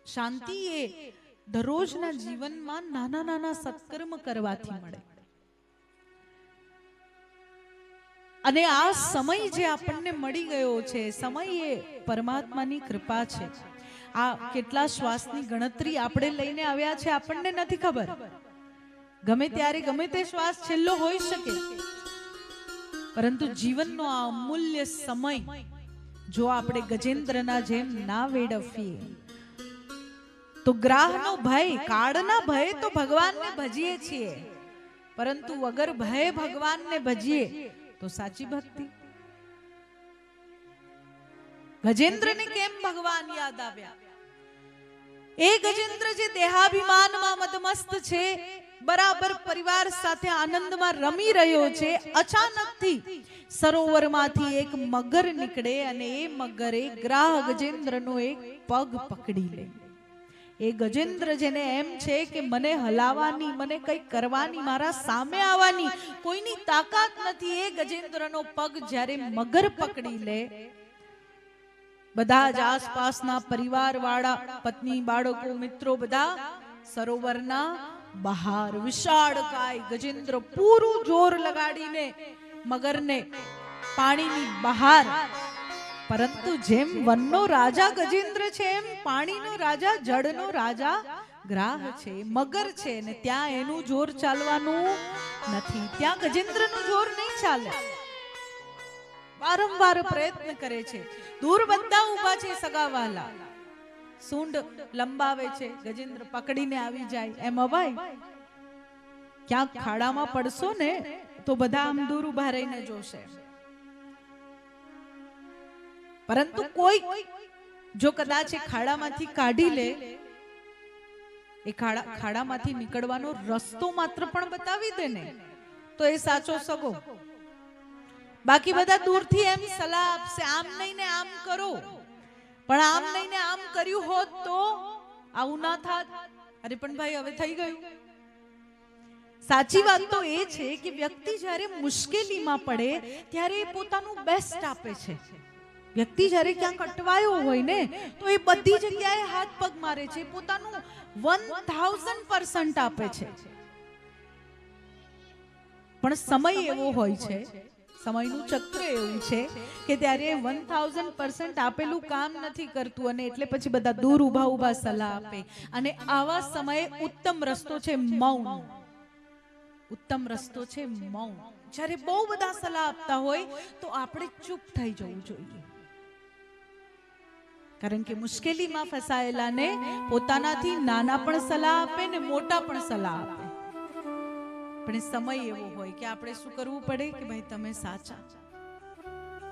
શાંતિ એ દરરોજના જીવનમાં નાના નાના સત્કર્મ કરવાથી મળે. અને આ સમય જે આપણને મળી ગયો છે, સમય એ પરમાત્માની કૃપા છે. આ કેટલા શ્વાસની ગણતરી આપણે લઈને આવ્યા છે આપણને નથી ખબર. ગમે ત્યારે ગમે તે શ્વાસ છેલ્લો હોઈ શકે, પરંતુ જીવનનો આ અમૂલ્ય સમય જો આપણે ગજેન્દ્રના જેમ ના વેડફીએ તો ગ્રાહનો ભય, કાળના ભય તો ભગવાનને ભજીએ છીએ, પરંતુ વગર ભય ભગવાનને ભજીએ તો સાચી ભક્તિ. ગજેન્દ્રને કેમ ભગવાન યાદ આવ્યા? એ ગજેન્દ્ર જે દેહાભિમાનમાં મદમસ્ત છે, બરાબર પરિવાર સાથે આનંદમાં રમી રહ્યો છે, અચાનકથી સરોવરમાંથી એક મગર નીકળે અને એ મગરે ગ્રાહ ગજેન્દ્રનો એક પગ પકડી લે. એ ગજેન્દ્ર જેને એમ છે કે મને હલાવવાની, મને કંઈ કરવાની, મારા સામે આવવાની કોઈની તાકાત નથી, એ ગજેન્દ્રનો પગ જ્યારે મગર પકડી લે, બધા જ આસપાસના પરિવાર વાળા, પત્ની, બાળકો, મિત્રો બધા સરોવરના બહાર વિશાળકાય ગજેન્દ્ર પૂરું જોર લગાડીને મગરને પાણીની બહાર, પરંતુ જેમ વનનો રાજા ગજેન્દ્ર છે એમ પાણીનો રાજા, જળનો રાજા ગ્રાહ છે, મગર છે, ને ત્યાં એનું જોર ચાલવાનું નથી, ત્યાં ગજેન્દ્રનું જોર નહીં ચાલે. વારંવાર પ્રયત્ન કરે છે, દૂર બધા ઊભા છે સગાવાલા, સૂંઢ લંબાવે છે, ગજેન્દ્ર પકડીને આવી જાય, એમ અવાય? ક્યાંક ખાડામાં પડશો ને તો બધા આમ દૂર ઊભા રહીને જોશે, પરંતુ કોઈ જો કદાચ એ ખાડામાંથી કાઢી લે, એ ખાડામાંથી નીકળવાનો રસ્તો માત્ર પણ બતાવી દે ને, તો એ સાચો સગો. બાકી બધા દૂરથી એમ સલાહ આપશે, આમ નહીં ને આમ કરો, પણ આમ નહીં ને આમ કર્યું હોત તો આવું ના થાત. અરે પણ ભાઈ હવે થઈ ગયું. સાચી વાત તો એ છે કે વ્યક્તિ જ્યારે મુશ્કેલીમાં પડે ત્યારે એ પોતાનું બેસ્ટ આપે છે. વ્યક્તિ જ્યારે ક્યાંક અટવાયો હોય ને તો એ બધી જગ્યાએ હાથ પગ મારે છે, પોતાનું 1000% આપે છે. પણ સમય એવો હોય છે, સમયનું ચક્ર એવું છે કે ત્યારે 1000% આપેલું કામ નથી કરતું, અને એટલે પછી બધા દૂર ઊભા ઊભા સલાહ આપે. અને આવા સમયે ઉત્તમ રસ્તો છે મૌન. ઉત્તમ રસ્તો છે મૌન. જ્યારે બહુ બધા સલાહ આપતા હોય તો આપણે ચૂપ થઈ જવું જોઈએ, કારણ કે મુશ્કેલીમાં ફસાયેલાને પોતાનાથી નાના પણ સલાહ આપે ને મોટા પણ સલાહ આપે, પણ સમય એવો હોય કે આપણે શું કરવું પડે કે ભાઈ તમે સાચા.